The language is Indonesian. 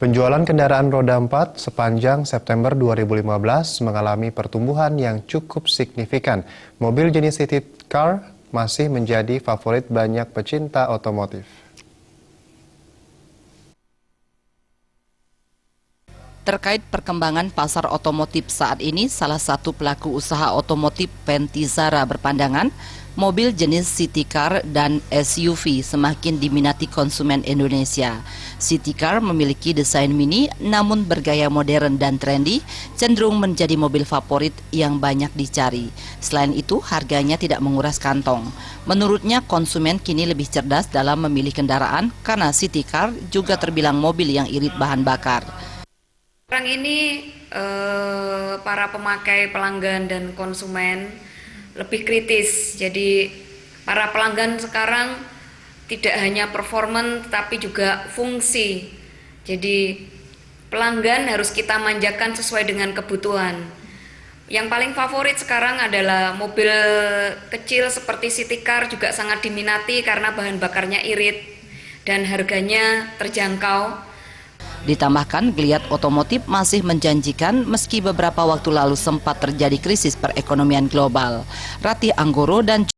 Penjualan kendaraan roda 4 sepanjang September 2015 mengalami pertumbuhan yang cukup signifikan. Mobil jenis city car masih menjadi favorit banyak pecinta otomotif. Terkait perkembangan pasar otomotif saat ini, salah satu pelaku usaha otomotif Pentizara berpandangan mobil jenis city car dan SUV semakin diminati konsumen Indonesia. City car memiliki desain mini namun bergaya modern dan trendy, cenderung menjadi mobil favorit yang banyak dicari. Selain itu, harganya tidak menguras kantong. Menurutnya, konsumen kini lebih cerdas dalam memilih kendaraan karena city car juga terbilang mobil yang irit bahan bakar. Sekarang ini para pemakai, pelanggan dan konsumen lebih kritis. Jadi para pelanggan sekarang tidak hanya performan tapi juga fungsi. Jadi pelanggan harus kita manjakan sesuai dengan kebutuhan. Yang paling favorit sekarang adalah mobil kecil seperti city car, juga sangat diminati karena bahan bakarnya irit dan harganya terjangkau. Ditambahkan, geliat otomotif masih menjanjikan meski beberapa waktu lalu sempat terjadi krisis perekonomian global. Ratih Anggoro dan